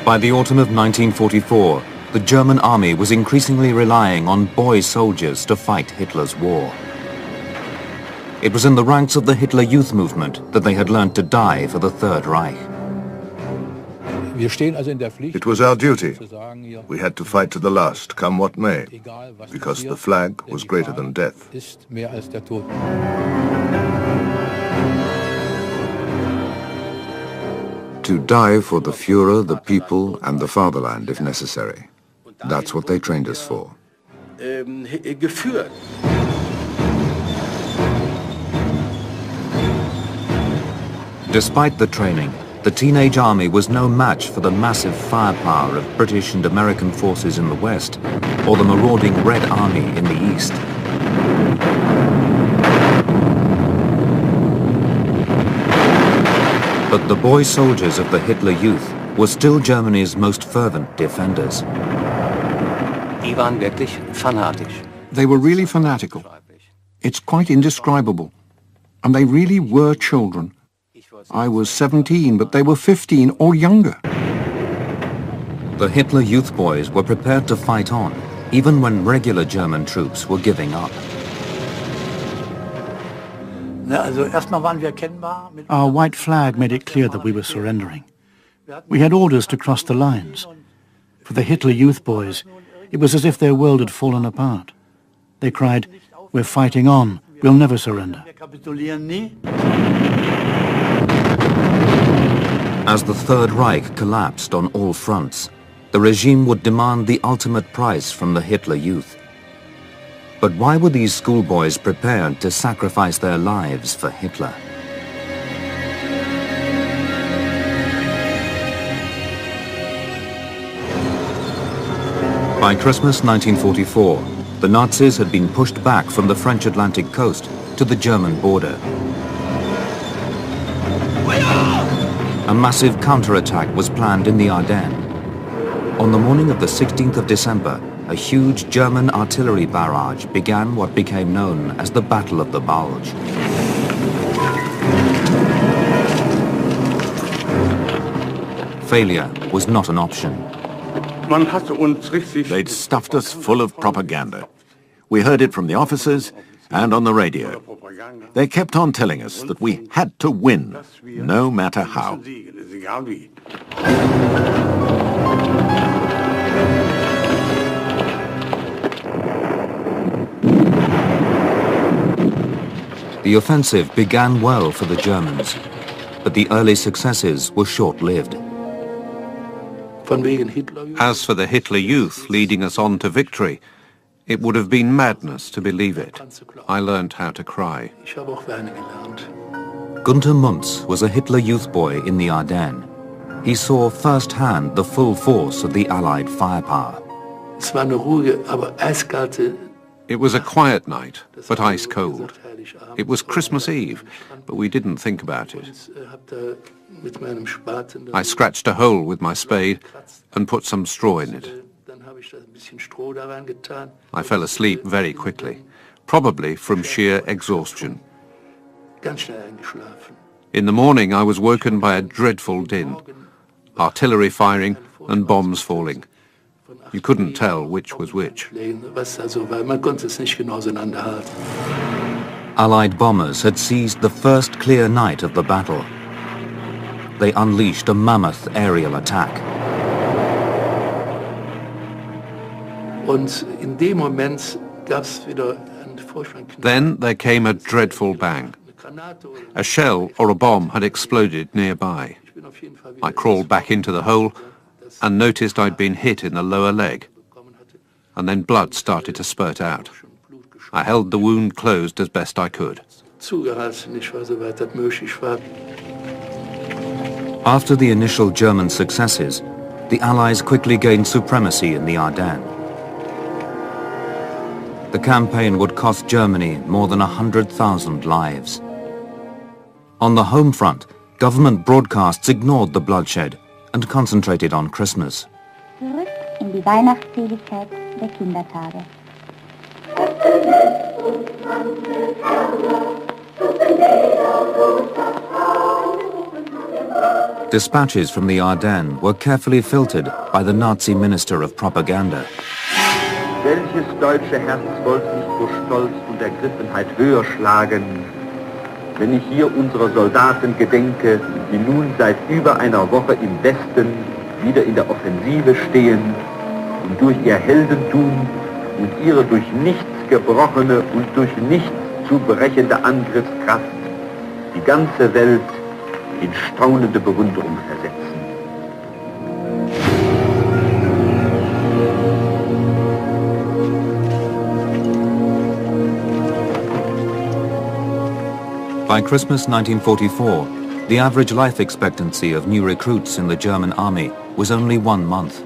By the autumn of 1944, the German army was increasingly relying on boy soldiers to fight Hitler's war. It was in the ranks of the Hitler Youth Movement that they had learned to die for the Third Reich. It was our duty. We had to fight to the last, come what may, because the flag was greater than death. To die for the Führer, the people, and the fatherland if necessary. That's what they trained us for. Despite the training, the teenage army was no match for the massive firepower of British and American forces in the West, or the marauding Red Army in the East. But the boy soldiers of the Hitler Youth were still Germany's most fervent defenders. They were really fanatical. It's quite indescribable. And they really were children. I was 17, but they were 15 or younger. The Hitler Youth boys were prepared to fight on, even when regular German troops were giving up. Our white flag made it clear that we were surrendering. We had orders to cross the lines. For the Hitler Youth boys, it was as if their world had fallen apart. They cried, "We're fighting on, we'll never surrender." As the Third Reich collapsed on all fronts, the regime would demand the ultimate price from the Hitler Youth. But why were these schoolboys prepared to sacrifice their lives for Hitler? By Christmas 1944, the Nazis had been pushed back from the French Atlantic coast to the German border. A massive counterattack was planned in the Ardennes. On the morning of the 16th of December, a huge German artillery barrage began what became known as the Battle of the Bulge. Failure was not an option. They'd stuffed us full of propaganda. We heard it from the officers and on the radio. They kept on telling us that we had to win, no matter how. The offensive began well for the Germans, but the early successes were short-lived. As for the Hitler Youth leading us on to victory, it would have been madness to believe it. I learned how to cry. Gunther Muntz was a Hitler Youth boy in the Ardennes. He saw firsthand the full force of the Allied firepower. It was a quiet night, but ice cold. It was Christmas Eve, but we didn't think about it. I scratched a hole with my spade and put some straw in it. I fell asleep very quickly, probably from sheer exhaustion. In the morning I was woken by a dreadful din, artillery firing and bombs falling. You couldn't tell which was which. Allied bombers had seized the first clear night of the battle. They unleashed a mammoth aerial attack. Then there came a dreadful bang. A shell or a bomb had exploded nearby. I crawled back into the hole and noticed I'd been hit in the lower leg. And then blood started to spurt out. I held the wound closed as best I could. After the initial German successes, the Allies quickly gained supremacy in the Ardennes. The campaign would cost Germany more than 100,000 lives. On the home front, government broadcasts ignored the bloodshed and concentrated on Christmas. Zurück in die Weihnachtsseligkeit der Kindertage. Dispatches from the Ardennes were carefully filtered by the Nazi Minister of Propaganda. Welches deutsche Herz wollte nicht vor Stolz und Ergriffenheit höher schlagen, wenn ich hier unserer Soldaten gedenke, die nun seit über einer Woche im Westen wieder in der Offensive stehen und durch ihr Heldentum und ihre durch nichts gebrochene und durch nichts zu brechende Angriffskraft die ganze Welt in staunende Bewunderung versetzen. By Christmas 1944, the average life expectancy of new recruits in the German army was only 1 month.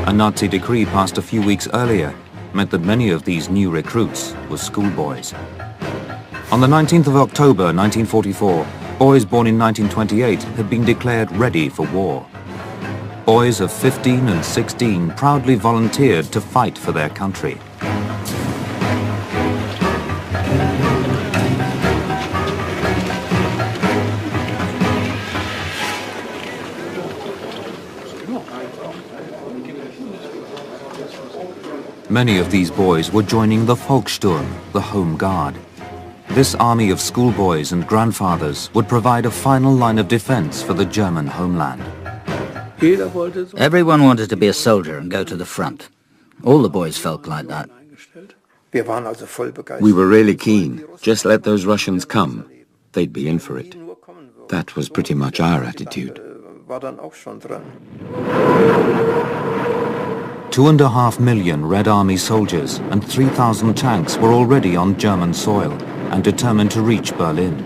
A Nazi decree passed a few weeks earlier meant that many of these new recruits were schoolboys. On the 19th of October 1944, boys born in 1928 had been declared ready for war. Boys of 15 and 16 proudly volunteered to fight for their country. Many of these boys were joining the Volkssturm, the Home Guard. This army of schoolboys and grandfathers would provide a final line of defense for the German homeland. Everyone wanted to be a soldier and go to the front. All the boys felt like that. We were really keen. Just let those Russians come. They'd be in for it. That was pretty much our attitude. 2.5 million Red Army soldiers and 3,000 tanks were already on German soil and determined to reach Berlin.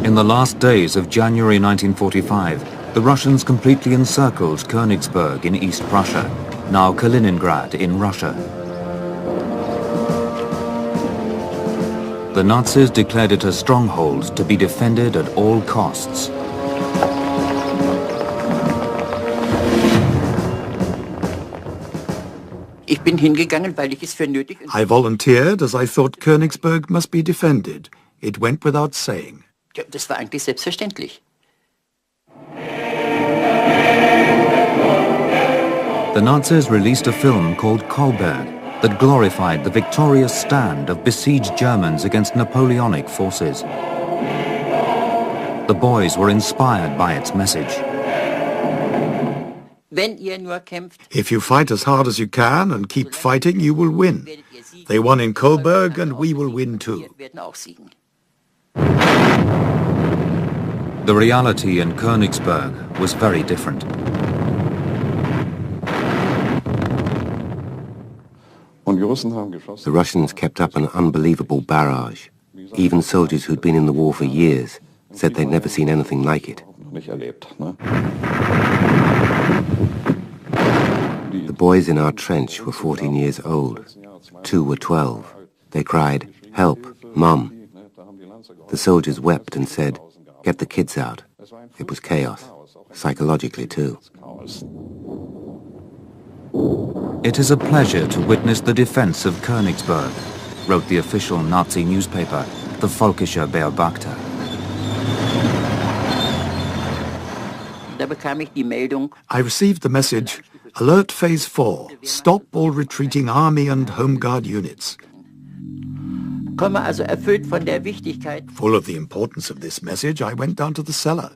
In the last days of January 1945, the Russians completely encircled Königsberg in East Prussia, now Kaliningrad in Russia. The Nazis declared it a stronghold to be defended at all costs. I volunteered as I thought Königsberg must be defended. It went without saying. Das war eigentlich selbstverständlich. The Nazis released a film called Kolberg that glorified the victorious stand of besieged Germans against Napoleonic forces. The boys were inspired by its message. If you fight as hard as you can and keep fighting, you will win. They won in Kolberg and we will win too. The reality in Königsberg was very different. The Russians kept up an unbelievable barrage. Even soldiers who'd been in the war for years said they'd never seen anything like it. The boys in our trench were 14 years old. 2 were 12. They cried, "Help, Mum." The soldiers wept and said, "Get the kids out." It was chaos, psychologically too. It is a pleasure to witness the defense of Königsberg, wrote the official Nazi newspaper, the Völkischer Beobachter. I received the message, "Alert Phase 4, stop all retreating army and Home Guard units." Full of the importance of this message, I went down to the cellar.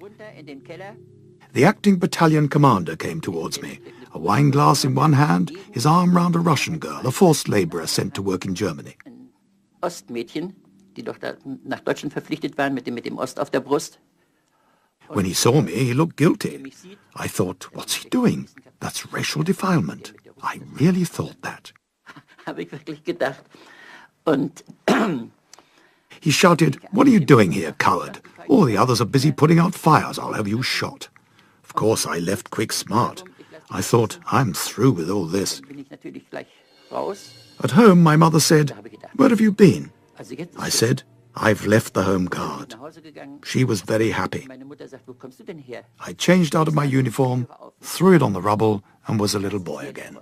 The acting battalion commander came towards me, a wine glass in one hand, his arm round a Russian girl, a forced laborer sent to work in Germany. When he saw me, he looked guilty. I thought, what's he doing? That's racial defilement. I really thought that. He shouted, "What are you doing here, coward? All the others are busy putting out fires. I'll have you shot." Of course, I left quick smart. I thought, I'm through with all this. At home, my mother said, "Where have you been?" I said, "I've left the Home Guard." She was very happy. I changed out of my uniform, threw it on the rubble, and was a little boy again.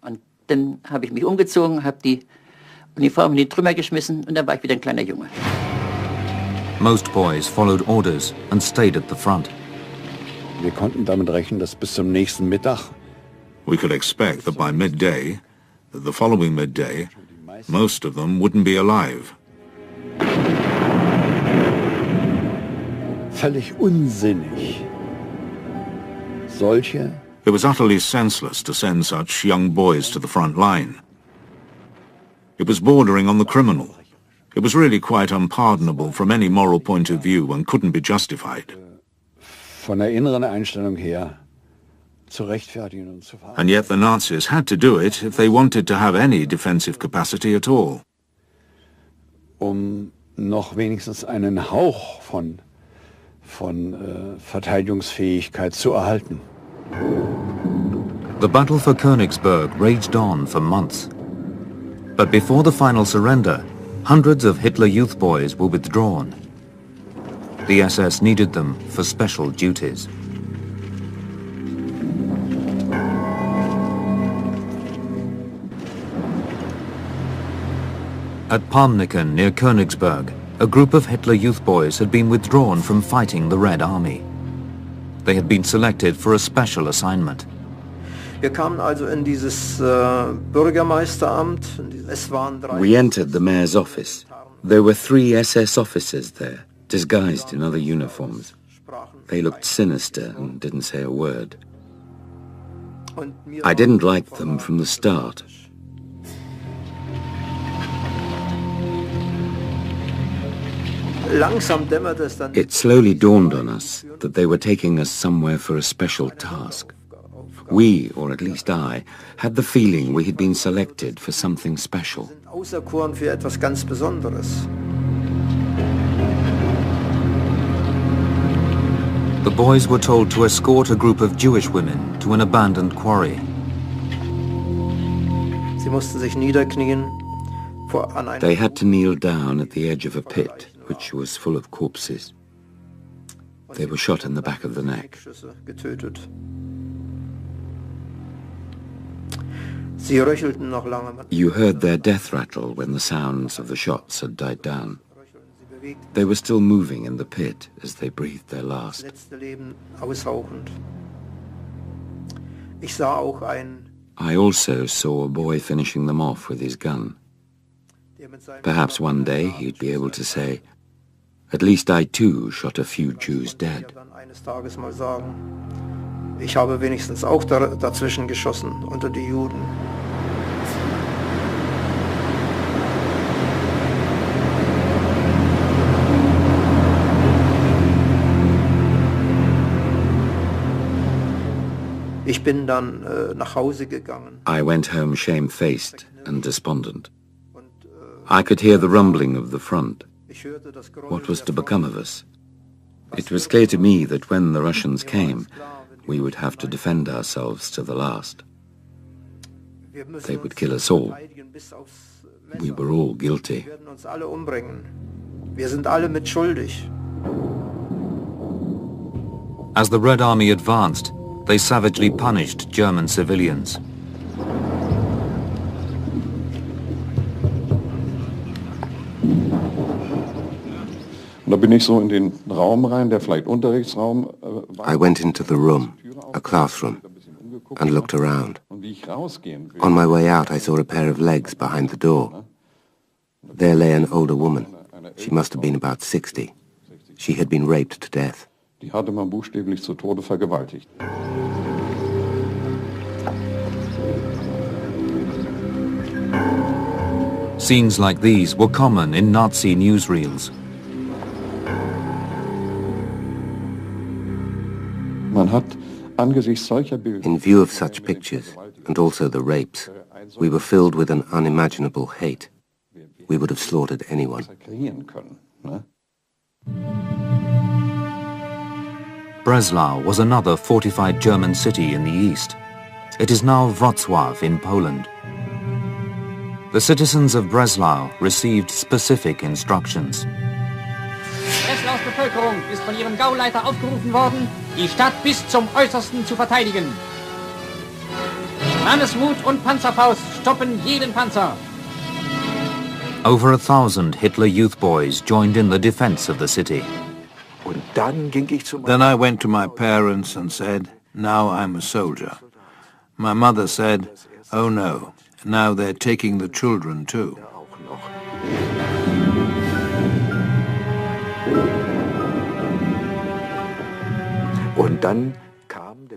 Und dann habe ich mich umgezogen, habe die Uniform in die Trümmer geschmissen und dann war ich wieder ein kleiner Junge. Most boys followed orders and stayed at the front. Wir konnten damit rechnen, dass bis zum nächsten Mittag. We could expect that by midday, the following midday, most of them wouldn't be alive. Völlig unsinnig. Solche. It was utterly senseless to send such young boys to the front line. It was bordering on the criminal. It was really quite unpardonable from any moral point of view and couldn't be justified. Von der inneren Einstellung her zu rechtfertigen und zu verhandeln. And yet the Nazis had to do it if they wanted to have any defensive capacity at all. Noch wenigstens einen Hauch von Verteidigungsfähigkeit zu erhalten. The battle for Königsberg raged on for months. But before the final surrender, hundreds of Hitler Youth boys were withdrawn. The SS needed them for special duties. At Palmnicken near Königsberg, a group of Hitler Youth boys had been withdrawn from fighting the Red Army. They had been selected for a special assignment. Wir kamen also in dieses Bürgermeisteramt. We entered the mayor's office. There were 3 SS officers there, disguised in other uniforms. They looked sinister and didn't say a word. I didn't like them from the start. It slowly dawned on us that they were taking us somewhere for a special task. We, or at least I, had the feeling we had been selected for something special. The boys were told to escort a group of Jewish women to an abandoned quarry. They had to kneel down at the edge of a pit, which was full of corpses. They were shot in the back of the neck. You heard their death rattle when the sounds of the shots had died down. They were still moving in the pit as they breathed their last. I also saw a boy finishing them off with his gun. Perhaps one day he'd be able to say, "At least I too shot a few Jews dead." Ich habe wenigstens auch dazwischen geschossen unter die Juden. Ich bin dann nach Hause gegangen. I went home shamefaced and despondent. I could hear the rumbling of the front. What was to become of us? It was clear to me that when the Russians came, we would have to defend ourselves to the last. They would kill us all. We were all guilty. Wir sind alle mitschuldig. As the Red Army advanced, they savagely punished German civilians. Da bin ich so in den Raum rein, der vielleicht Unterrichtsraum war. I went into the room, a classroom, and looked around. On my way out, I saw a pair of legs behind the door. There lay an older woman. She must have been about 60. She had been raped to death. Die hatte man buchstäblich zu Tode vergewaltigt. Scenes like these were common in Nazi newsreels. In view of such pictures, and also the rapes, we were filled with an unimaginable hate. We would have slaughtered anyone. Breslau was another fortified German city in the east. It is now Wrocław in Poland. The citizens of Breslau received specific instructions. Breslaus Bevölkerung ist von ihrem Gauleiter aufgerufen worden, die Stadt bis zum Äußersten zu verteidigen. Mannesmut und Panzerfaust stoppen jeden Panzer. Over 1,000 Hitler Youth boys joined in the defense of the city. Then I went to my parents and said, now I'm a soldier. My mother said, oh no, now they're taking the children too.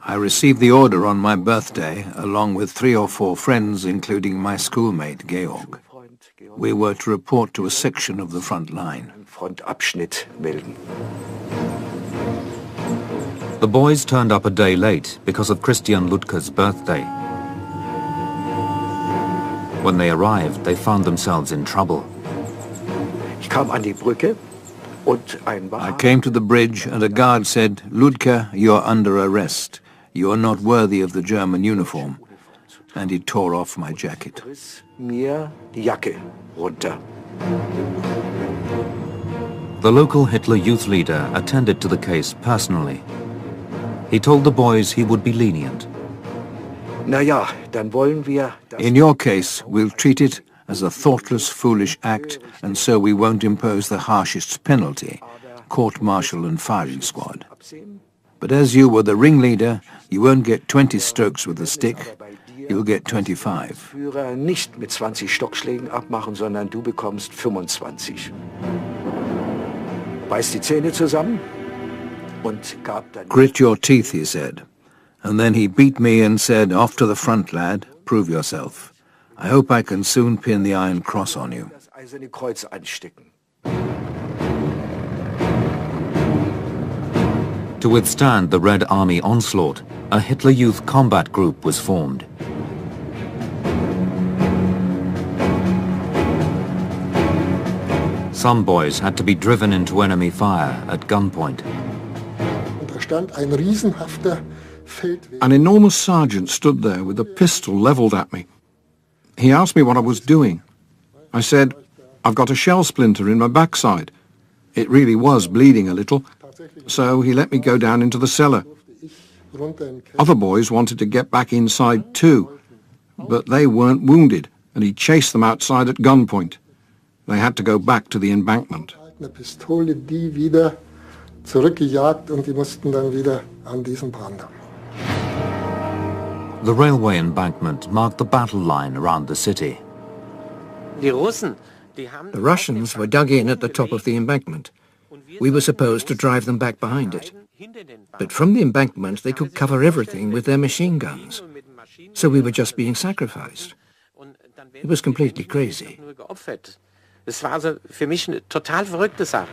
I received the order on my birthday, along with 3 or 4 friends, including my schoolmate, Georg. We were to report to a section of the front line. The boys turned up a day late because of Christian Ludtke's birthday. When they arrived, they found themselves in trouble. I came to the bridge and a guard said, Ludtke, you're under arrest. You're not worthy of the German uniform. And he tore off my jacket. The local Hitler Youth leader attended to the case personally. He told the boys he would be lenient. In your case, we'll treat it as a thoughtless, foolish act, and so we won't impose the harshest penalty, court-martial and firing squad. But as you were the ringleader, you won't get 20 strokes with a stick, you'll get 25. Nicht mit 20 Stockschlägen abmachen, sondern du bekommst 25. Beiß die Zähne zusammen und gab dann... Grit your teeth, he said. And then he beat me and said, off to the front, lad, prove yourself. I hope I can soon pin the Iron Cross on you. Das Eiserne Kreuz anstecken. To withstand the Red Army onslaught, a Hitler Youth combat group was formed. Some boys had to be driven into enemy fire at gunpoint. An enormous sergeant stood there with a pistol levelled at me. He asked me what I was doing. I said, I've got a shell splinter in my backside. It really was bleeding a little, so he let me go down into the cellar. Other boys wanted to get back inside too, but they weren't wounded, and he chased them outside at gunpoint. They had to go back to the embankment. The railway embankment marked the battle line around the city. The Russians were dug in at the top of the embankment. We were supposed to drive them back behind it. But from the embankment they could cover everything with their machine guns. So we were just being sacrificed. It was completely crazy. Es war also für mich eine total verrückte Sache.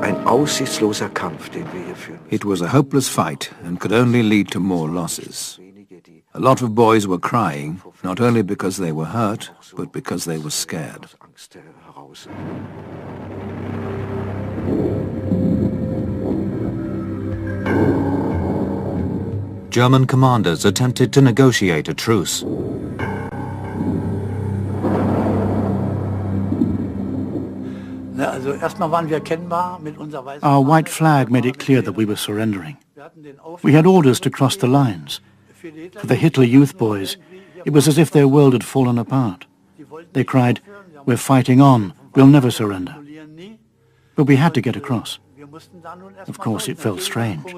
Ein aussichtsloser Kampf, den wir hier führen. It was a hopeless fight and could only lead to more losses. A lot of boys were crying, not only because they were hurt, but because they were scared. German commanders attempted to negotiate a truce. Our white flag made it clear that we were surrendering. We had orders to cross the lines. For the Hitler Youth boys, it was as if their world had fallen apart. They cried, "We're fighting on, we'll never surrender." But we had to get across. Of course, it felt strange.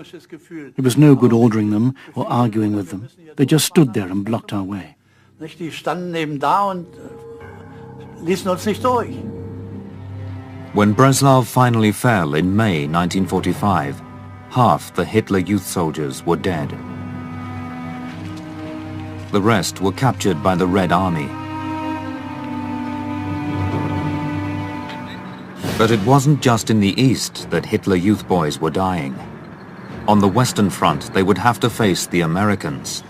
It was no good ordering them or arguing with them. They just stood there and blocked our way. Die standen eben da und ließen uns nicht durch. When Breslau finally fell in May 1945, half the Hitler Youth soldiers were dead. The rest were captured by the Red Army. But it wasn't just in the east that Hitler Youth boys were dying. On the Western Front, they would have to face the Americans.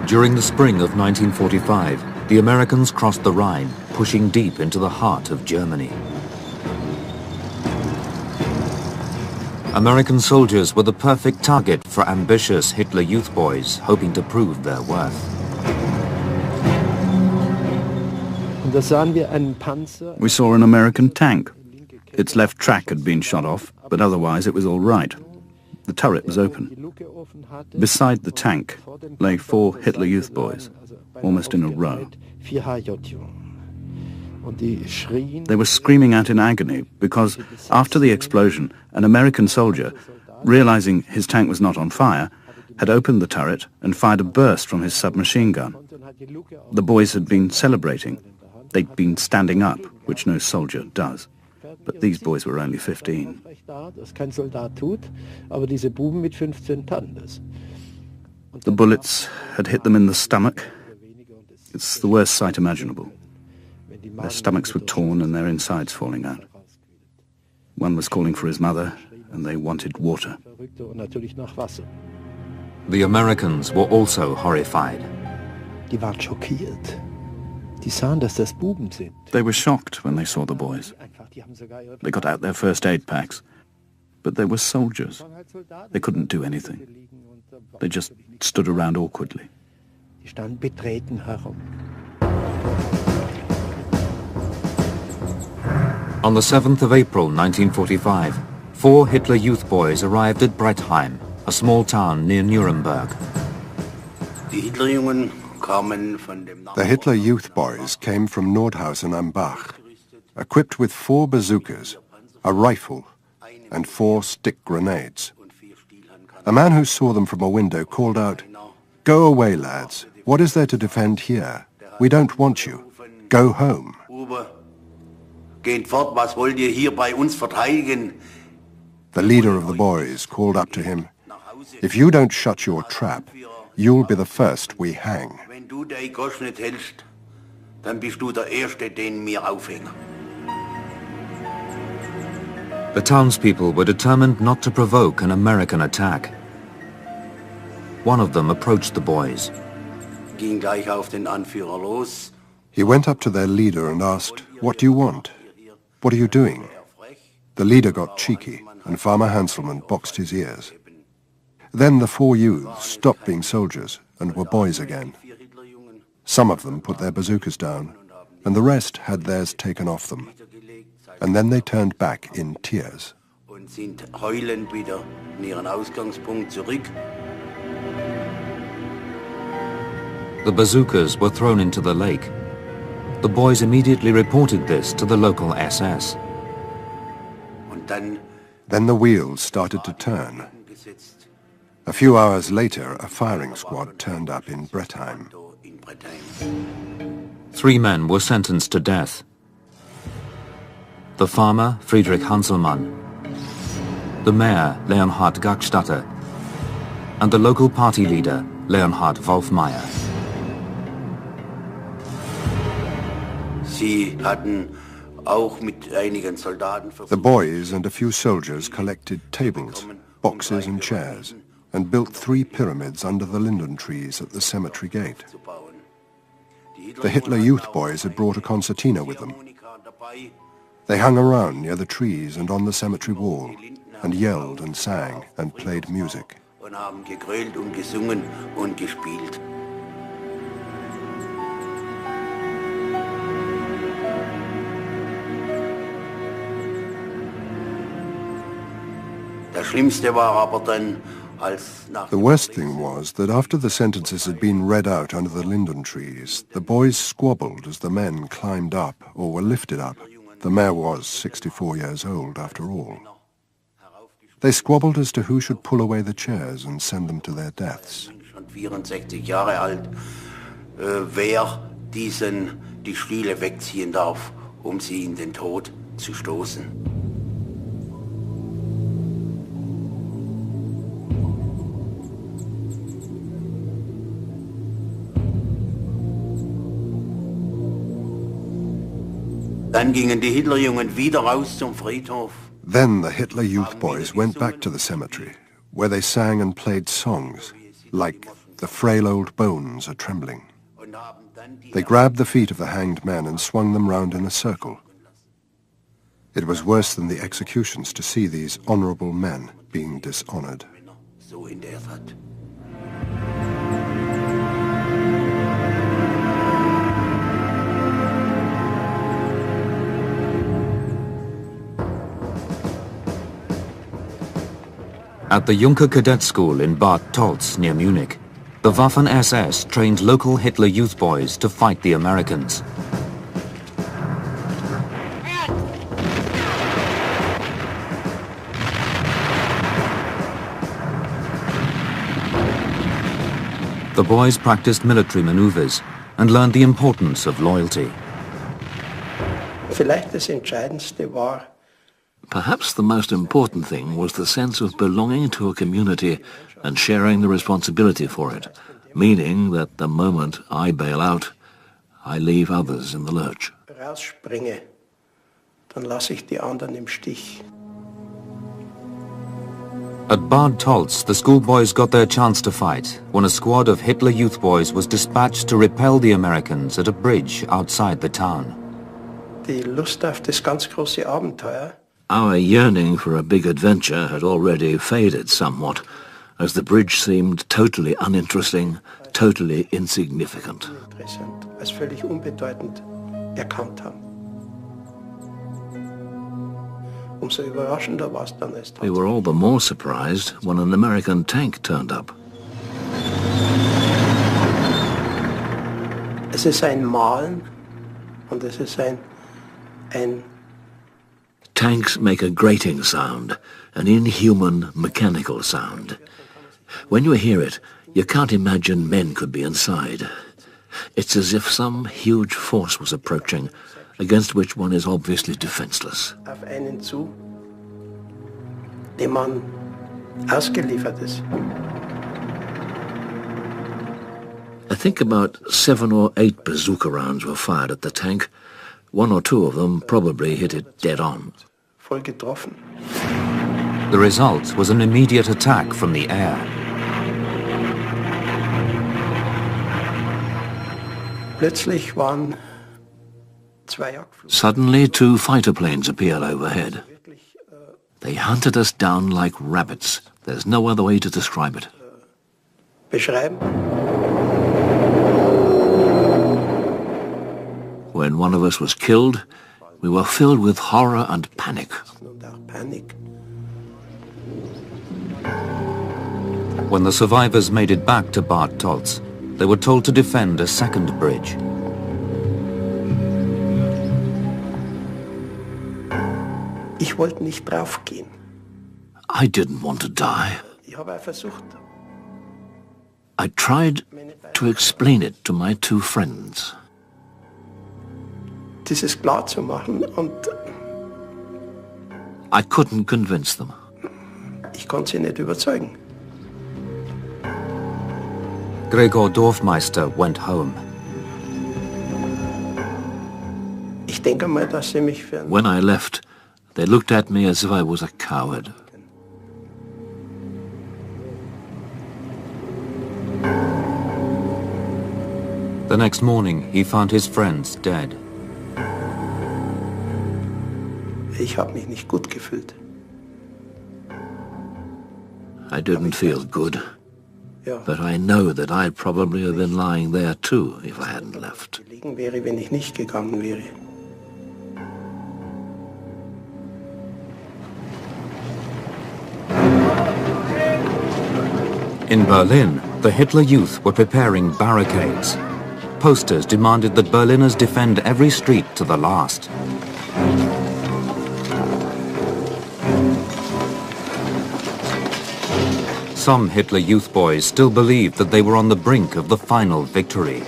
During the spring of 1945, the Americans crossed the Rhine, pushing deep into the heart of Germany. American soldiers were the perfect target for ambitious Hitler Youth boys hoping to prove their worth. We saw an American tank. Its left track had been shot off, but otherwise it was all right. The turret was open. Beside the tank lay 4 Hitler Youth boys, almost in a row. They were screaming out in agony because, after the explosion, an American soldier, realizing his tank was not on fire, had opened the turret and fired a burst from his submachine gun. The boys had been celebrating. They'd been standing up, which no soldier does. But these boys were only 15. The bullets had hit them in the stomach. It's the worst sight imaginable. Their stomachs were torn and their insides falling out. One was calling for his mother, and they wanted water. The Americans were also horrified. They were shocked when they saw the boys. They got out their first aid packs. But they were soldiers. They couldn't do anything. They just stood around awkwardly. On the 7th of April 1945, 4 Hitler Youth boys arrived at Brettheim, a small town near Nuremberg. The Hitler Youth boys came from Nordhausen am Bach, equipped with 4 bazookas, a rifle, and 4 stick grenades. A man who saw them from a window called out, "Go away, lads. What is there to defend here? We don't want you. Go home." Geht fort, was wollt ihr hier bei uns verteidigen? The leader of the boys called up to him, "If you don't shut your trap, you'll be the first we hang." Wenn du dein Gosch nicht hältst, dann bist du der Erste, den wir aufhängen. The townspeople were determined not to provoke an American attack. One of them approached the boys. Ging gleich auf den Anführer los. He went up to their leader and asked, "What do you want? What are you doing?" The leader got cheeky, and Farmer Hanselmann boxed his ears. Then the 4 youths stopped being soldiers and were boys again. Some of them put their bazookas down, and the rest had theirs taken off them. And then they turned back in tears. Und sind heulend wieder in ihren Ausgangspunkt zurück. The bazookas were thrown into the lake. The boys immediately reported this to the local SS. Then the wheels started to turn. A few hours later, a firing squad turned up in Brettheim. 3 men were sentenced to death. The farmer, Friedrich Hanselmann, the mayor, Leonhard Gagstatter, and the local party leader, Leonhard Wolfmeier. The boys and a few soldiers collected tables, boxes and chairs, and built 3 pyramids under the linden trees at the cemetery gate. The Hitler Youth boys had brought a concertina with them. They hung around near the trees and on the cemetery wall, and yelled and sang and played music. Und haben gegrölt und gesungen und gespielt. Das Schlimmste war aber dann, als nach The worst thing was that after the sentences had been read out under the linden trees, the boys squabbled as the men climbed up or were lifted up. The mayor was 64 years old, after all. They squabbled as to who should pull away the chairs and send them to their deaths. schon 64 Jahre alt, wer die Stühle wegziehen darf, sie in den Tod zu stoßen. Dann gingen die Hitlerjungen wieder raus zum Friedhof. Then the Hitler Youth boys went back to the cemetery, where they sang and played songs, like "The Frail Old Bones Are Trembling." They grabbed the feet of the hanged men and swung them round in a circle. It was worse than the executions to see these honorable men being dishonored. So in der Tat. At the Junker Cadet School in Bad Tolz near Munich, the Waffen-SS trained local Hitler Youth boys to fight the Americans. The boys practiced military maneuvers and learned the importance of loyalty. Perhaps the most important thing was the sense of belonging to a community and sharing the responsibility for it, meaning that the moment I bail out, I leave others in the lurch. At Bad Tolz, the schoolboys got their chance to fight when a squad of Hitler Youth boys was dispatched to repel the Americans at a bridge outside the town. Our yearning for a big adventure had already faded somewhat, as the bridge seemed totally uninteresting, totally insignificant. We were all the more surprised when an American tank turned up. Es ist ein Malen und es ist ein Tanks make a grating sound, an inhuman, mechanical sound. When you hear it, you can't imagine men could be inside. It's as if some huge force was approaching, against which one is obviously defenseless. Auf einen zu, dem man ausgeliefert ist. I think about 7 or 8 bazooka rounds were fired at the tank. 1 or 2 of them probably hit it dead on. Voll getroffen. The result was an immediate attack from the air. Plötzlich waren Suddenly 2 fighter planes appeared overhead. They hunted us down like rabbits. There's no other way to describe it. Beschreiben. When one of us was killed, we were filled with horror and panic. When the survivors made it back to Bad Tolz, they were told to defend a second bridge. Ich wollte nicht draufgehen. I didn't want to die. Ich habe versucht. I tried to explain it to my 2 friends. Dieses klar zu machen und I couldn't convince them. Ich konnte sie nicht überzeugen. Gregor Dorfmeister went home. Ich denke mal, dass sie mich für When I left, they looked at me as if I was a coward. The next morning, he found his friends dead. Ich habe mich nicht gut gefühlt. I didn't feel good, but I know that I'd probably have been lying there too if I hadn't left. Gelegen wäre, wenn ich nicht gegangen wäre. In Berlin, the Hitler Youth were preparing barricades. Posters demanded that Berliners defend every street to the last. Some Hitler Youth boys still believed that they were on the brink of the final victory.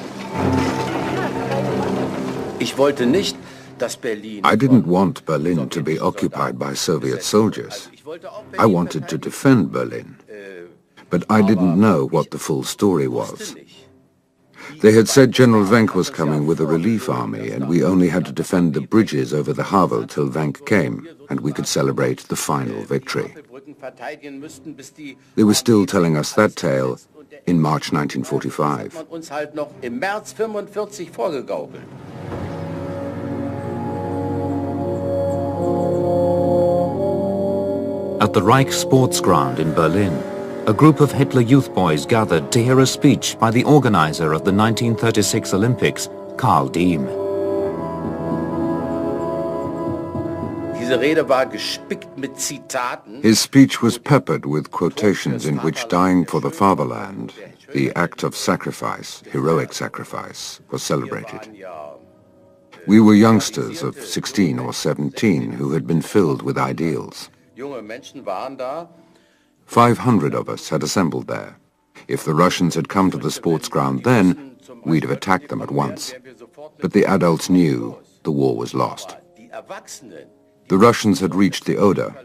I didn't want Berlin to be occupied by Soviet soldiers. I wanted to defend Berlin. But I didn't know what the full story was. They had said General Wenck was coming with a relief army and we only had to defend the bridges over the Havel till Wenck came and we could celebrate the final victory. They were still telling us that tale in March 1945. At the Reich Sports Ground in Berlin, a group of Hitler Youth boys gathered to hear a speech by the organizer of the 1936 Olympics, Karl Diem. His speech was peppered with quotations in which dying for the fatherland, the act of sacrifice, heroic sacrifice, was celebrated. We were youngsters of 16 or 17 who had been filled with ideals. 500 of us had assembled there. If the Russians had come to the sports ground then, we'd have attacked them at once. But the adults knew the war was lost. The Russians had reached the Oder.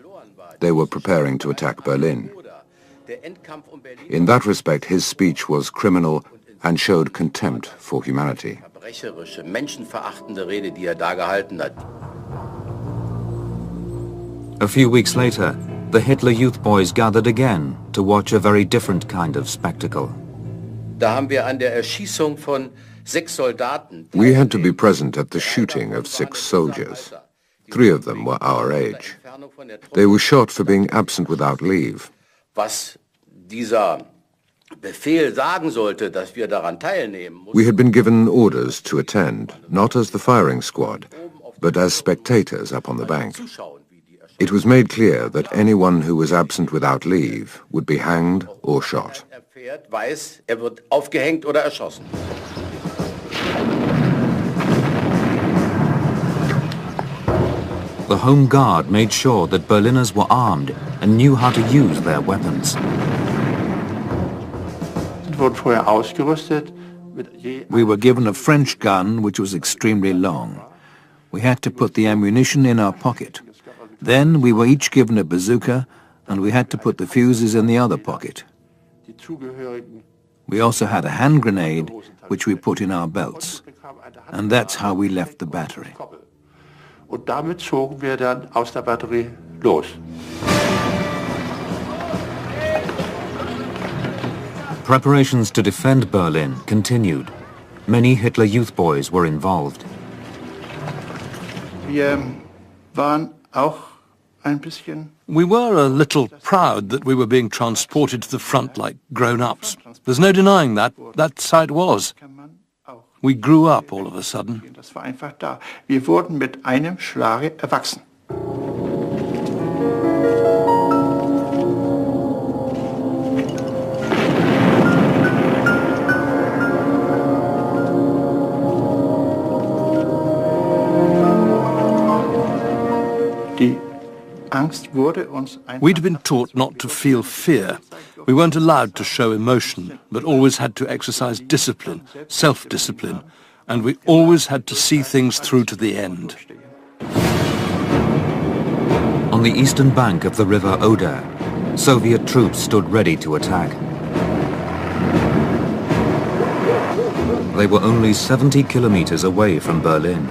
They were preparing to attack Berlin. In that respect, his speech was criminal and showed contempt for humanity. A few weeks later, the Hitler Youth Boys gathered again to watch a very different kind of spectacle. We had to be present at the shooting of 6 soldiers. 3 of them were our age. They were shot for being absent without leave. We had been given orders to attend, not as the firing squad, but as spectators up on the bank. It was made clear that anyone who was absent without leave would be hanged or shot. The Home Guard made sure that Berliners were armed and knew how to use their weapons. We were given a French gun which was extremely long. We had to put the ammunition in our pocket. Then we were each given a bazooka and we had to put the fuses in the other pocket. We also had a hand grenade which we put in our belts. And that's how we left the battery. Preparations to defend Berlin continued. Many Hitler Youth Boys were involved. We were a little proud that we were being transported to the front like grown-ups. There's no denying that. That's how it was. We grew up all of a sudden. Wir wurden mit einem Schlage erwachsen. We'd been taught not to feel fear. We weren't allowed to show emotion, but always had to exercise discipline, self-discipline, and we always had to see things through to the end. On the eastern bank of the river Oder, Soviet troops stood ready to attack. They were only 70 kilometers away from Berlin.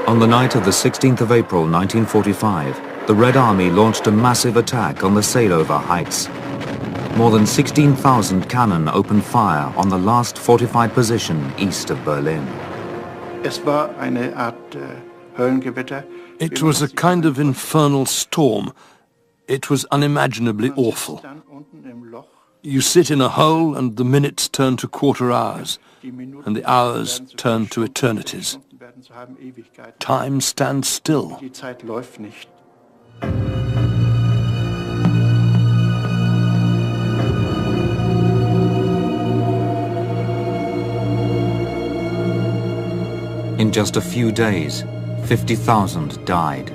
On the night of the 16th of April 1945, the Red Army launched a massive attack on the Seelower Heights. More than 16,000 cannon opened fire on the last fortified position east of Berlin. It was a kind of infernal storm. It was unimaginably awful. You sit in a hole and the minutes turn to quarter hours, and the hours turn to eternities. Time stands still. In just a few days, 50,000 died.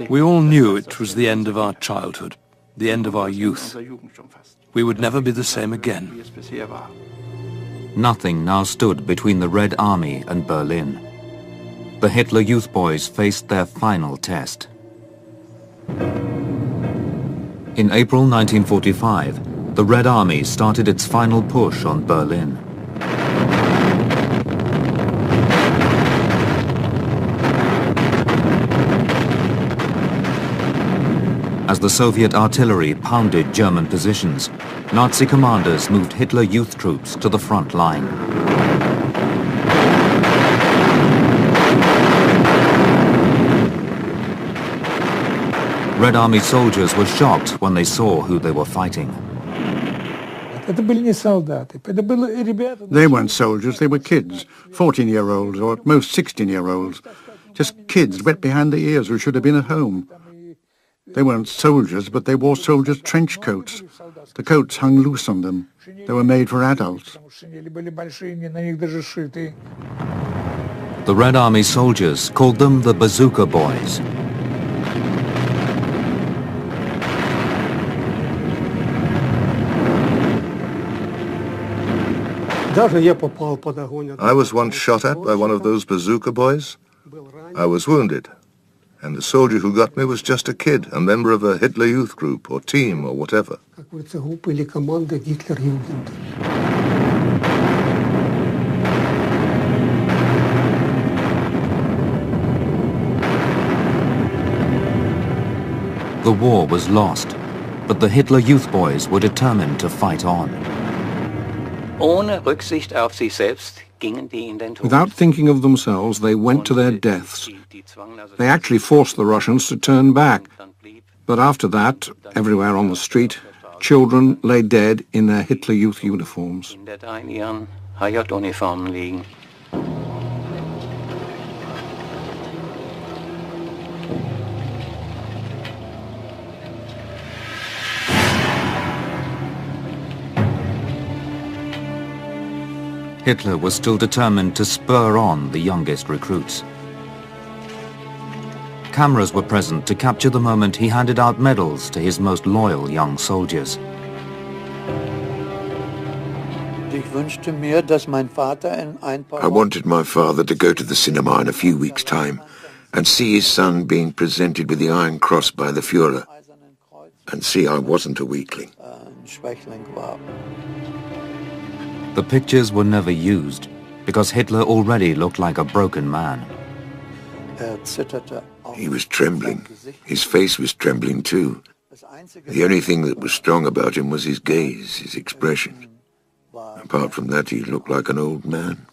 We all knew it was the end of our childhood, the end of our youth. We would never be the same again. Nothing now stood between the Red Army and Berlin. The Hitler Youth Boys faced their final test. In April 1945, the Red Army started its final push on Berlin. As the Soviet artillery pounded German positions, Nazi commanders moved Hitler Youth troops to the front line. Red Army soldiers were shocked when they saw who they were fighting. They weren't soldiers, they were kids, 14-year-olds or at most 16-year-olds. Just kids wet behind the ears who should have been at home. They weren't soldiers, but they wore soldiers' trench coats. The coats hung loose on them. They were made for adults. The Red Army soldiers called them the Bazooka Boys. I was once shot at by one of those bazooka boys. I was wounded, and the soldier who got me was just a kid, a member of a Hitler Youth group or team or whatever. The war was lost, but the Hitler Youth Boys were determined to fight on. Without thinking of themselves, they went to their deaths. They actually forced the Russians to turn back. But after that, everywhere on the street, children lay dead in their Hitler Youth uniforms. Hitler was still determined to spur on the youngest recruits. Cameras were present to capture the moment he handed out medals to his most loyal young soldiers. I wanted my father to go to the cinema in a few weeks' time and see his son being presented with the Iron Cross by the Führer, and see I wasn't a weakling. The pictures were never used because Hitler already looked like a broken man. He was trembling. His face was trembling too. The only thing that was strong about him was his gaze, his expression. Apart from that, he looked like an old man.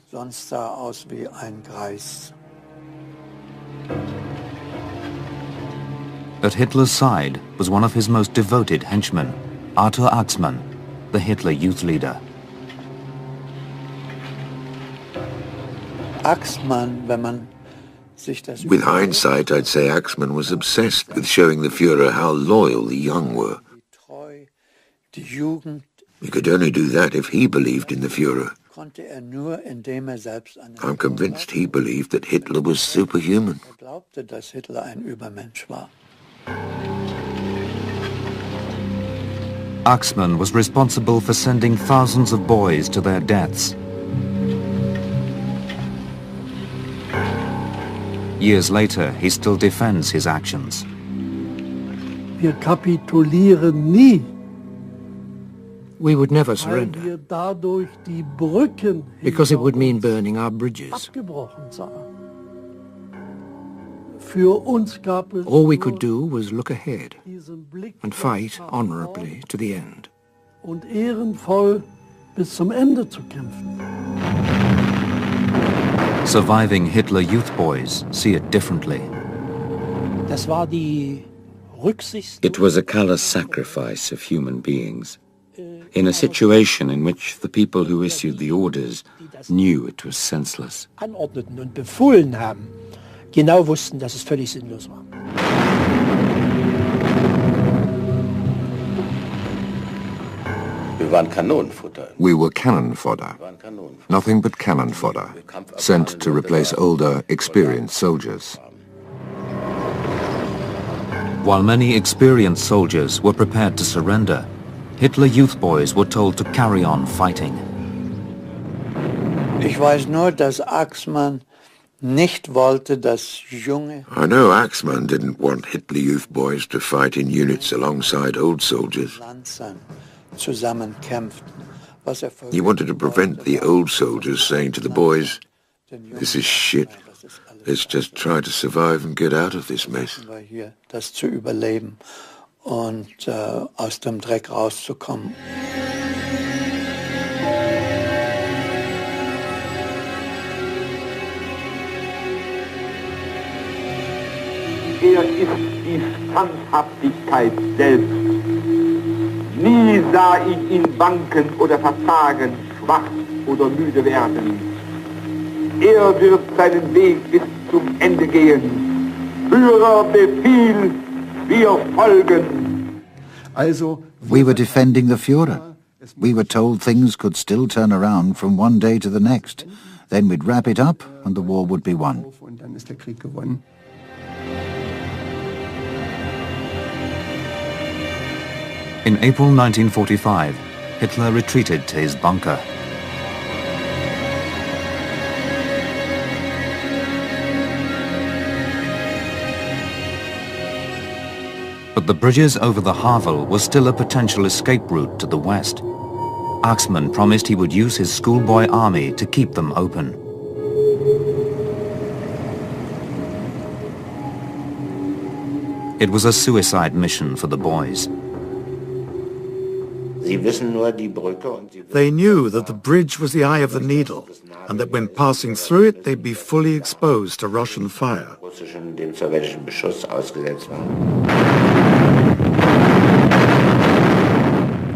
At Hitler's side was one of his most devoted henchmen, Arthur Axmann, the Hitler Youth leader. With hindsight, I'd say Axmann was obsessed with showing the Führer how loyal the young were. He could only do that if he believed in the Führer. I'm convinced he believed that Hitler was superhuman. Axmann was responsible for sending thousands of boys to their deaths. Years later, he still defends his actions. Wir kapitulieren nie. We would never surrender, because it would mean burning our bridges. All we could do was look ahead and fight honorably to the end. Und ehrenvoll bis zum Ende zu kämpfen. Surviving Hitler Youth Boys see it differently. It was a callous sacrifice of human beings, in a situation in which the people who issued the orders knew it was senseless. Anordneten und befohlen haben, genau wussten, dass es völlig sinnlos war. We were cannon fodder. Nothing but cannon fodder, sent to replace older, experienced soldiers. While many experienced soldiers were prepared to surrender, Hitler Youth Boys were told to carry on fighting. Ich weiß nur, dass Axmann nicht wollte, dass junge... I know Axmann didn't want Hitler Youth Boys to fight in units alongside old soldiers. He wanted to prevent the old soldiers saying to the boys, "This is shit. Let's just try to survive and get out of this mess." Das zu überleben und aus dem Dreck rauszukommen. Ist die Standhaftigkeit selbst. Nie sah ich ihn wanken oder verzagen, schwach oder müde werden. Wird seinen Weg bis zum Ende gehen. Führerbefehl, wir folgen. We were defending the Führer. We were told things could still turn around from one day to the next. Then we'd wrap it up and the war would be won. In April 1945, Hitler retreated to his bunker. But the bridges over the Havel were still a potential escape route to the west. Axmann promised he would use his schoolboy army to keep them open. It was a suicide mission for the boys. They knew that the bridge was the eye of the needle, and that when passing through it, they'd be fully exposed to Russian fire.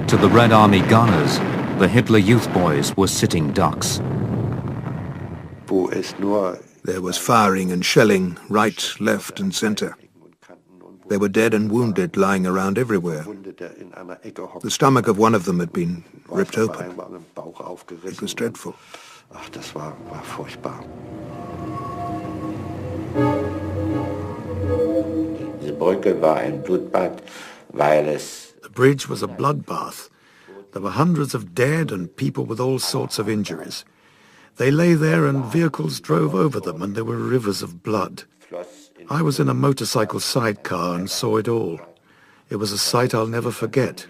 To the Red Army gunners, the Hitler Youth boys were sitting ducks. There was firing and shelling right, left and center. There were dead and wounded lying around everywhere. The stomach of one of them had been ripped open. It was dreadful. The bridge was a bloodbath. There were hundreds of dead and people with all sorts of injuries. They lay there and vehicles drove over them and there were rivers of blood. I was in a motorcycle sidecar and saw it all. It was a sight I'll never forget.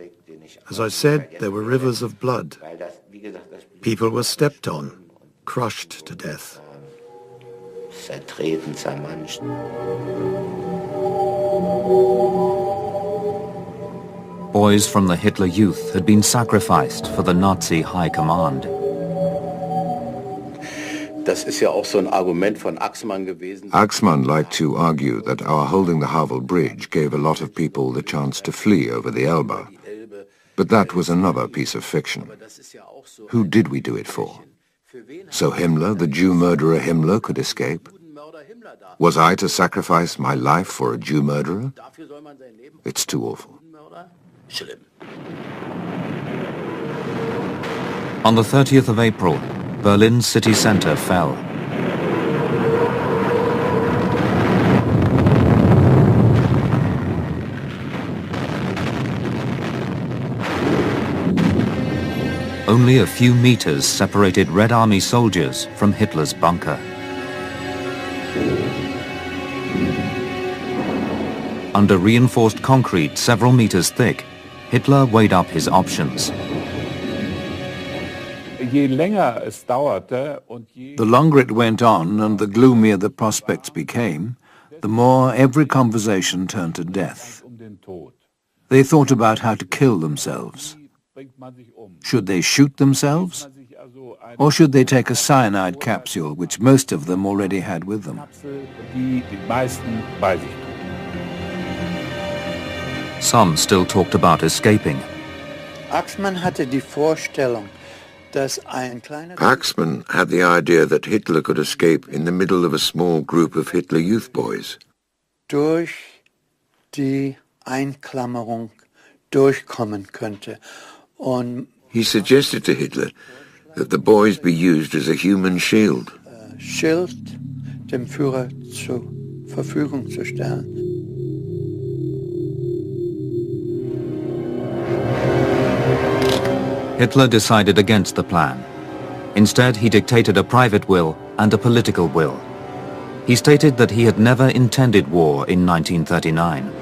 As I said, there were rivers of blood. People were stepped on, crushed to death. Boys from the Hitler Youth had been sacrificed for the Nazi High Command. Axmann liked to argue that our holding the Havel Bridge gave a lot of people the chance to flee over the Elbe. But that was another piece of fiction. Who did we do it for? So Himmler, the Jew murderer Himmler, could escape? Was I to sacrifice my life for a Jew murderer? It's too awful. On the 30th of April, Berlin's city center fell. Only a few meters separated Red Army soldiers from Hitler's bunker. Under reinforced concrete several meters thick, Hitler weighed up his options. The longer it went on and the gloomier the prospects became, the more every conversation turned to death. They thought about how to kill themselves. Should they shoot themselves? Or should they take a cyanide capsule, which most of them already had with them? Some still talked about escaping. Axmann hatte die Vorstellung, dass ein kleiner... Axmann had the idea that Hitler could escape in the middle of a small group of Hitler Youth boys. Durch die Einklammerung durchkommen könnte. He suggested to Hitler that the boys be used as a human shield. Schild dem Führer zur Verfügung zu stellen. Hitler decided against the plan. Instead, he dictated a private will and a political will. He stated that he had never intended war in 1939.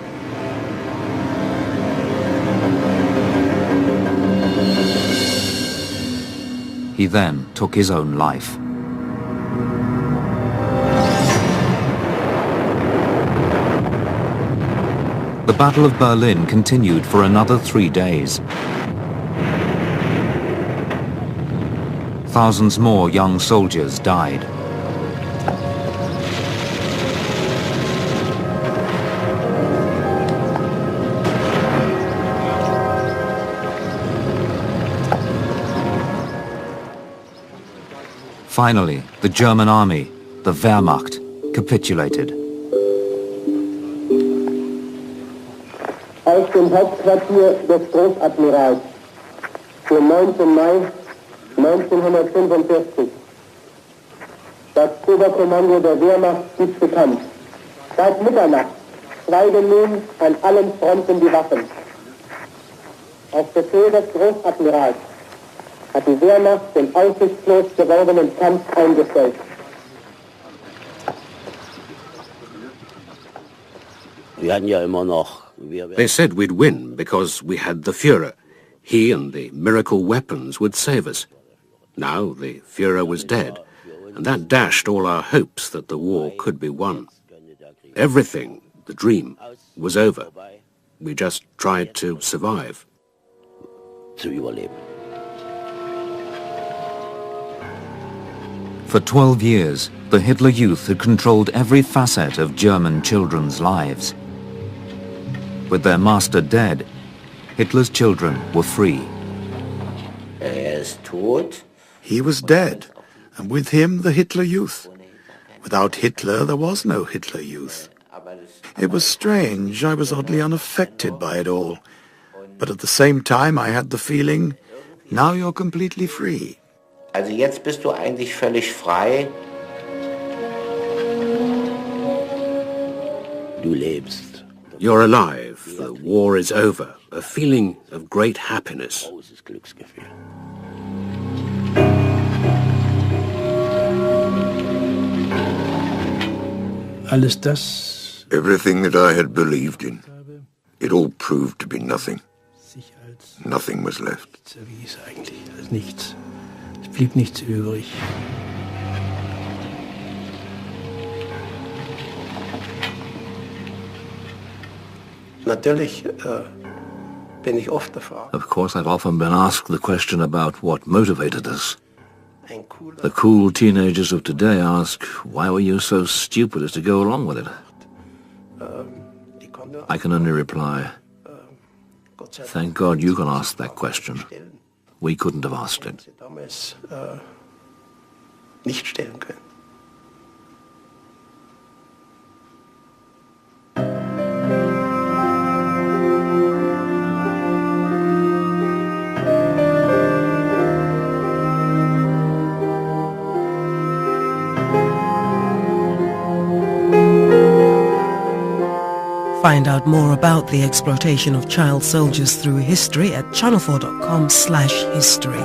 He then took his own life. The Battle of Berlin continued for another 3 days. Thousands more young soldiers died. Finally, the German army, the Wehrmacht, capitulated. Aus dem Hauptquartier des Großadmirals für 19. Mai 1945. Das Oberkommando der Wehrmacht gibt bekannt. Seit Mitternacht schweigen nun an allen Fronten die Waffen. Auf Befehl des Großadmirals hat die Wehrmacht den aussichtslos gewordenen Kampf eingestellt. They said we'd win because we had the Führer. He and the miracle weapons would save us. Now the Führer was dead, and that dashed all our hopes that the war could be won. Everything, the dream, was over. We just tried to survive. For 12 years, the Hitler Youth had controlled every facet of German children's lives. With their master dead, Hitler's children were free. He was dead, and with him the Hitler Youth. Without Hitler, there was no Hitler Youth. It was strange. I was oddly unaffected by it all. But at the same time, I had the feeling, now you're completely free. Also jetzt bist du eigentlich völlig frei. Du lebst. You're alive. The war is over. A feeling of great happiness. Alles das. Everything that I had believed in, it all proved to be nothing. Nothing was left. Nichts. Es blieb nichts übrig. Natürlich bin ich oft gefragt. Of course, I've often been asked the question about what motivated us. The cool teenagers of today ask, why were you so stupid as to go along with it? I can only reply, thank God you can ask that question. We couldn't have asked it. Nicht stellen können. Find out more about the exploitation of child soldiers through history at channel4.com/history.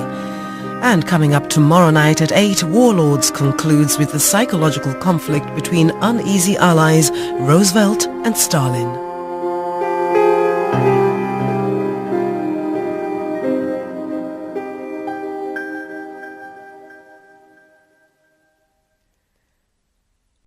And coming up tomorrow night at 8, Warlords concludes with the psychological conflict between uneasy allies Roosevelt and Stalin.